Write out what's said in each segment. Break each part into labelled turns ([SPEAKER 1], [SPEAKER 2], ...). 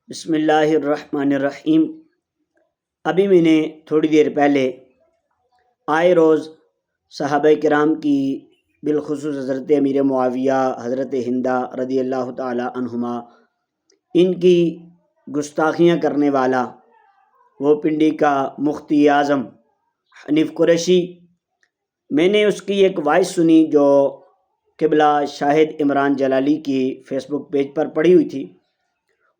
[SPEAKER 1] بسم اللہ الرحمن الرحیم۔ ابھی میں نے تھوڑی دیر پہلے آئے روز صحابہ کرام کی، بالخصوص حضرت امیر معاویہ، حضرت ہندہ رضی اللہ تعالی عنہما، ان کی گستاخیاں کرنے والا وہ پنڈی کا مفتی اعظم حنیف قریشی، میں نے اس کی ایک وائس سنی جو قبلہ شاہد عمران جلالی کی فیس بک پیج پر پڑی ہوئی تھی،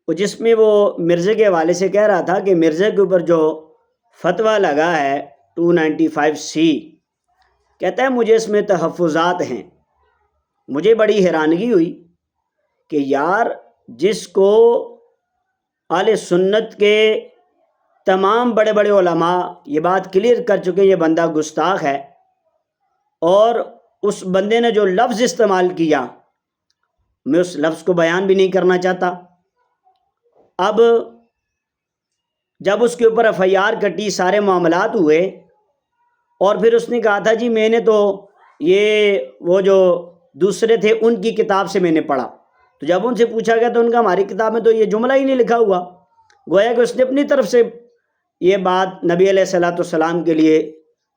[SPEAKER 1] جس میں وہ مرزا کے حوالے سے کہہ رہا تھا کہ مرزا کے اوپر جو فتویٰ لگا ہے 295C، کہتا ہے مجھے اس میں تحفظات ہیں۔ مجھے بڑی حیرانگی ہوئی کہ یار، جس کو اہل سنت کے تمام بڑے بڑے علماء یہ بات کلیئر کر چکے ہیں یہ بندہ گستاخ ہے، اور اس بندے نے جو لفظ استعمال کیا، میں اس لفظ کو بیان بھی نہیں کرنا چاہتا۔ اب جب اس کے اوپر FIR کٹی، سارے معاملات ہوئے، اور پھر اس نے کہا تھا جی میں نے تو یہ وہ جو دوسرے تھے ان کی کتاب سے میں نے پڑھا، تو جب ان سے پوچھا گیا تو ان کا ہماری کتاب میں تو یہ جملہ ہی نہیں لکھا ہوا۔ گویا کہ اس نے اپنی طرف سے یہ بات نبی علیہ الصلوۃ والسلام کے لیے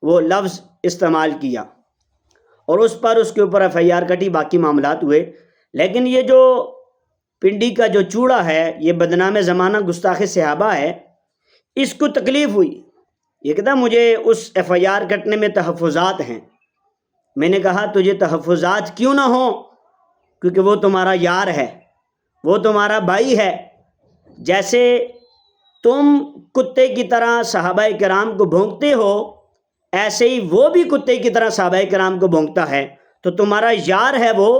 [SPEAKER 1] وہ لفظ استعمال کیا، اور اس پر اس کے اوپر FIR کٹی، باقی معاملات ہوئے۔ لیکن یہ جو پنڈی کا جو چوڑا ہے، یہ بدنام زمانہ گستاخ صحابہ ہے، اس کو تکلیف ہوئی، یہ کہتا مجھے اس FIR کٹنے میں تحفظات ہیں۔ میں نے کہا تجھے تحفظات کیوں نہ ہوں، کیونکہ وہ تمہارا یار ہے، وہ تمہارا بھائی ہے۔ جیسے تم کتے کی طرح صحابہ کرام کو بھونکتے ہو، ایسے ہی وہ بھی کتے کی طرح صحابہ کرام کو بھونکتا ہے، تو تمہارا یار ہے وہ،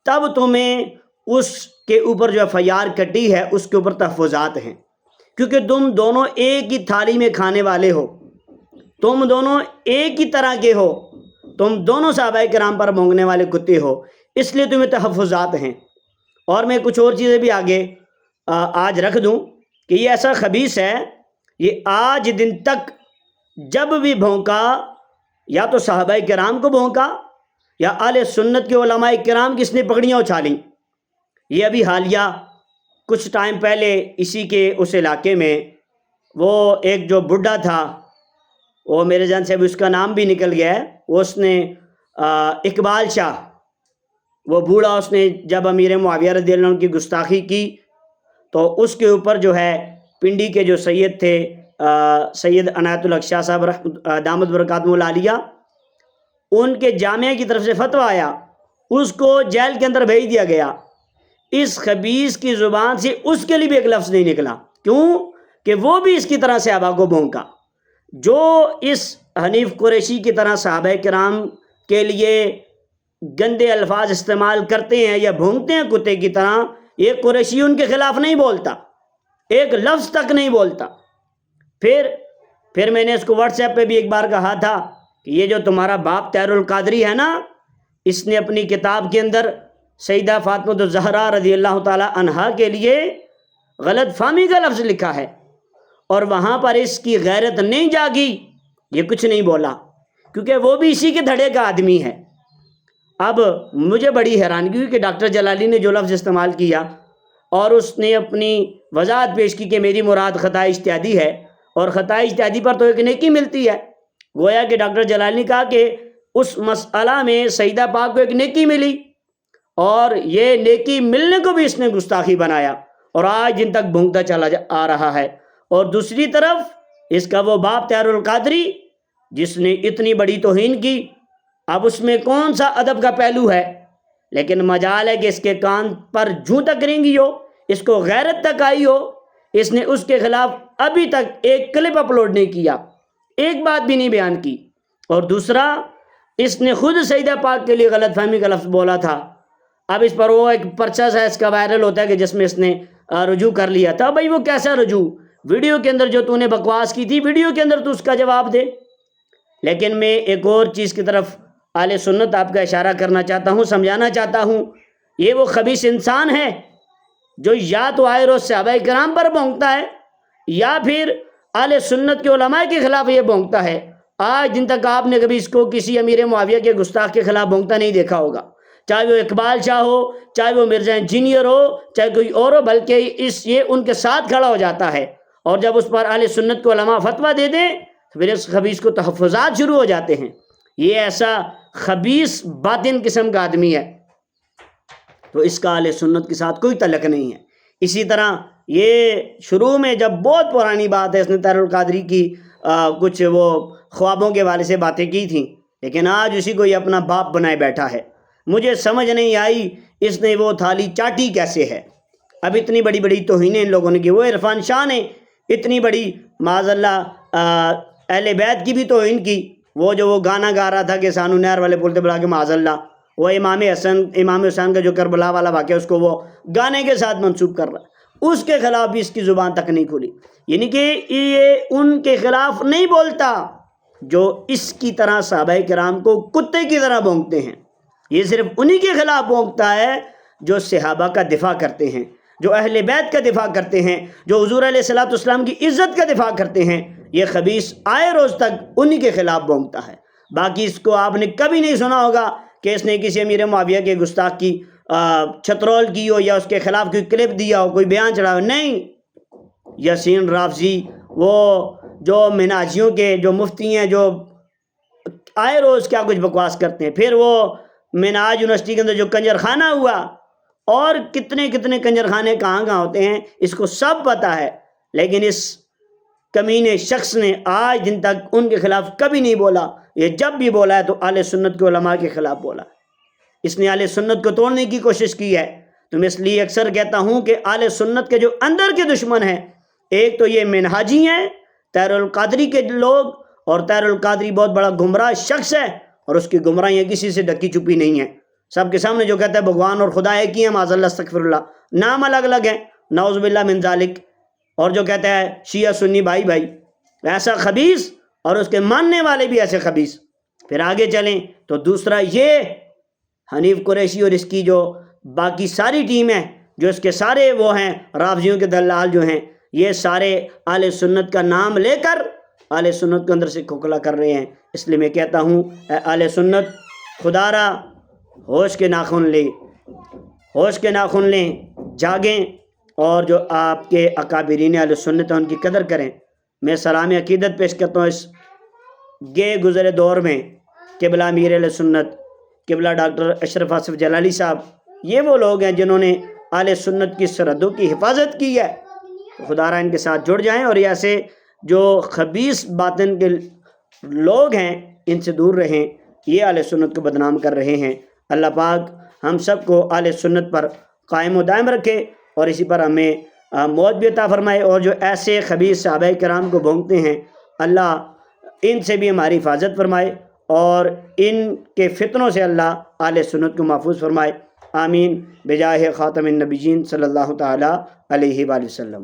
[SPEAKER 1] تب تمہیں اس کے اوپر جو FIR کٹی ہے اس کے اوپر تحفظات ہیں، کیونکہ تم دونوں ایک ہی تھالی میں کھانے والے ہو، تم دونوں ایک ہی طرح کے ہو، تم دونوں صحابہ کرام پر بھونکنے والے کتے ہو، اس لیے تمہیں تحفظات ہیں۔ اور میں کچھ اور چیزیں بھی آگے آج رکھ دوں کہ یہ ایسا خبیث ہے، یہ آج دن تک جب بھی بھونکا، یا تو صحابہ کرام کو بھونکا یا اہل سنت کے علماء کرام کی اس نے پگڑیاں اچھالیں۔ یہ ابھی حالیہ کچھ ٹائم پہلے اسی کے اس علاقے میں وہ ایک جو بڈھا تھا، وہ میرے ذہن سے ابھی اس کا نام بھی نکل گیا ہے، وہ اس نے اقبال شاہ، وہ بوڑھا، اس نے جب امیر معاویہ رضی اللہ عنہ کی گستاخی کی تو اس کے اوپر جو ہے پنڈی کے جو سید تھے، سید عنایت الحق شاہ صاحب دامت برکاتہم العالیہ، ان کے جامعہ کی طرف سے فتویٰ آیا، اس کو جیل کے اندر بھیج دیا گیا۔ اس خبیث کی زبان سے اس کے لیے بھی ایک لفظ نہیں نکلا، کیوں کہ وہ بھی اس کی طرح صحابہ کو بھونکا۔ جو اس حنیف قریشی کی طرح صحابہ کرام کے لیے گندے الفاظ استعمال کرتے ہیں یا بھونکتے ہیں کتے کی طرح، یہ قریشی ان کے خلاف نہیں بولتا، ایک لفظ تک نہیں بولتا۔ پھر میں نے اس کو واٹس ایپ پہ بھی ایک بار کہا تھا کہ یہ جو تمہارا باپ طاہر القادری ہے نا، اس نے اپنی کتاب کے اندر سیدہ فاطمہ الزہرا رضی اللہ تعالی عنہا کے لیے غلط فہمی کا لفظ لکھا ہے، اور وہاں پر اس کی غیرت نہیں جاگی، یہ کچھ نہیں بولا، کیونکہ وہ بھی اسی کے دھڑے کا آدمی ہے۔ اب مجھے بڑی حیرانگی ہوئی کہ ڈاکٹر جلالی نے جو لفظ استعمال کیا، اور اس نے اپنی وضاحت پیش کی کہ میری مراد خطا اجتہادی ہے، اور خطا اجتہادی پر تو ایک نیکی ملتی ہے۔ گویا کہ ڈاکٹر جلالی نے کہا کہ اس مسئلہ میں سیدہ پاک کو ایک نیکی ملی، اور یہ نیکی ملنے کو بھی اس نے گستاخی بنایا، اور آج دن تک بھونکتا چلا آ رہا ہے۔ اور دوسری طرف اس کا وہ باپ طاہر القادری جس نے اتنی بڑی توہین کی، اب اس میں کون سا ادب کا پہلو ہے؟ لیکن مجال ہے کہ اس کے کان پر جوں تک رینگی ہو، اس کو غیرت تک آئی ہو، اس نے اس کے خلاف ابھی تک ایک کلپ اپلوڈ نہیں کیا، ایک بات بھی نہیں بیان کی۔ اور دوسرا، اس نے خود سیدہ پاک کے لیے غلط فہمی کا لفظ بولا تھا، اب اس پر وہ ایک پرچہ ہے اس کا وائرل ہوتا ہے کہ جس میں اس نے رجوع کر لیا تھا۔ بھائی وہ کیسا رجوع؟ ویڈیو کے اندر جو تو نے بکواس کی تھی، ویڈیو کے اندر تو اس کا جواب دے۔ لیکن میں ایک اور چیز کی طرف اہل سنت آپ کا اشارہ کرنا چاہتا ہوں، سمجھانا چاہتا ہوں، یہ وہ خبیث انسان ہے جو یا تو آئے روز صحابہ کرام پر بھونکتا ہے، یا پھر اہل سنت کے علماء کے خلاف یہ بھونکتا ہے۔ آج دن تک آپ نے کبھی اس کو کسی امیر معاویہ کے گستاخ کے خلاف بھونکتا نہیں دیکھا ہوگا، چاہے وہ اقبال شاہ ہو، چاہے وہ مرزا انجینئر ہو، چاہے کوئی اور ہو، بلکہ یہ ان کے ساتھ کھڑا ہو جاتا ہے، اور جب اس پر اہل سنت کو علماء فتویٰ دے دیں تو پھر اس خبیث کو تحفظات شروع ہو جاتے ہیں۔ یہ ایسا خبیث باطن قسم کا آدمی ہے، تو اس کا اہل سنت کے ساتھ کوئی تعلق نہیں ہے۔ اسی طرح یہ شروع میں جب بہت پرانی بات ہے، اس نے طاہر القادری کی کچھ وہ خوابوں کے حوالے سے باتیں کی تھیں، لیکن آج اسی کو یہ اپنا باپ بنائے بیٹھا ہے۔ مجھے سمجھ نہیں آئی اس نے وہ تھالی چاٹی کیسے ہے۔ اب اتنی بڑی بڑی توہینیں ان لوگوں نے کی، وہ عرفان شاہ نے اتنی بڑی معاذ اللہ اہل بیت کی بھی توہین کی، وہ گانا گا رہا تھا کہ سانو نہر والے پل تے بلا کے معاذ اللہ، وہ امام حسین کا جو کربلا والا واقعہ اس کو وہ گانے کے ساتھ منسوب کر رہا، اس کے خلاف بھی اس کی زبان تک نہیں کھلی۔ یعنی کہ یہ ان کے خلاف نہیں بولتا جو اس کی طرح صحابہ کرام کو کتے کی طرح بھونکتے ہیں، یہ صرف انہی کے خلاف بھونکتا ہے جو صحابہ کا دفاع کرتے ہیں، جو اہل بیت کا دفاع کرتے ہیں، جو حضور علیہ الصلوۃ والسلام کی عزت کا دفاع کرتے ہیں۔ یہ خبیث آئے روز تک انہی کے خلاف بھونکتا ہے۔ باقی اس کو آپ نے کبھی نہیں سنا ہوگا کہ اس نے کسی امیر معاویہ کے گستاخ کی چھترول کی ہو، یا اس کے خلاف کوئی کلپ دیا ہو، کوئی بیان چڑھا ہو، نہیں۔ یاسین رافضی، وہ جو منہاجیوں کے جو مفتی ہیں، جو آئے روز کیا کچھ بکواس کرتے ہیں، پھر وہ منہاج یونیورسٹی کے اندر جو کنجر خانہ ہوا، اور کتنے کتنے کنجر خانے کہاں ہوتے ہیں، اس کو سب پتہ ہے، لیکن اس کمینے شخص نے آج دن تک ان کے خلاف کبھی نہیں بولا۔ یہ جب بھی بولا ہے تو اہل سنت کے علماء کے خلاف بولا۔ اس نے اہل سنت کو توڑنے کی کوشش کی ہے۔ تو میں اس لیے اکثر کہتا ہوں کہ اہل سنت کے جو اندر کے دشمن ہیں، ایک تو یہ منہاجی ہیں، طاہر القادری کے لوگ، اور طاہر القادری بہت بڑا گمراہ شخص ہے، اور اس کی گمراہیاں کسی سے ڈکی چھپی نہیں ہیں۔ سب کے سامنے جو کہتا ہے بھگوان اور خدا ایک ہی ہے، معاذ اللہ استغفر اللہ، نام الگ الگ ہیں، نعوذ باللہ من ذالک، اور جو کہتا ہے شیعہ سنی بھائی بھائی، ایسا خبیث، اور اس کے ماننے والے بھی ایسے خبیث۔ پھر آگے چلیں تو دوسرا یہ حنیف قریشی اور اس کی جو باقی ساری ٹیم ہے، جو اس کے سارے وہ ہیں رافضیوں کے دلال جو ہیں، یہ سارے اہل سنت کا نام لے کر اہل سنت کو اندر سے کھوکھلا کر رہے ہیں۔ اس لیے میں کہتا ہوں اے اہل سنت، خدا را ہوش کے ناخن لیں، ہوش کے ناخن لیں، جاگیں، اور جو آپ کے اکابرین اہل سنت ہیں ان کی قدر کریں۔ میں سلام عقیدت پیش کرتا ہوں اس گئے گزرے دور میں قبلہ امیر اہل سنت، قبلہ ڈاکٹر اشرف آصف جلالی صاحب، یہ وہ لوگ ہیں جنہوں نے اہل سنت کی سرحدوں کی حفاظت کی ہے۔ خدا را ان کے ساتھ جڑ جائیں، اور ایسے جو خبیث باطن کے لوگ ہیں ان سے دور رہیں، یہ اہل سنت کو بدنام کر رہے ہیں۔ اللہ پاک ہم سب کو اہل سنت پر قائم و دائم رکھے، اور اسی پر ہمیں موت بھی عطا فرمائے، اور جو ایسے خبیث صحابہ کرام کو بھونکتے ہیں، اللہ ان سے بھی ہماری حفاظت فرمائے، اور ان کے فتنوں سے اللہ اہل سنت کو محفوظ فرمائے۔ آمین بجاہ خاتم النبیین صلی اللہ تعالی علیہ وآلہ وسلم۔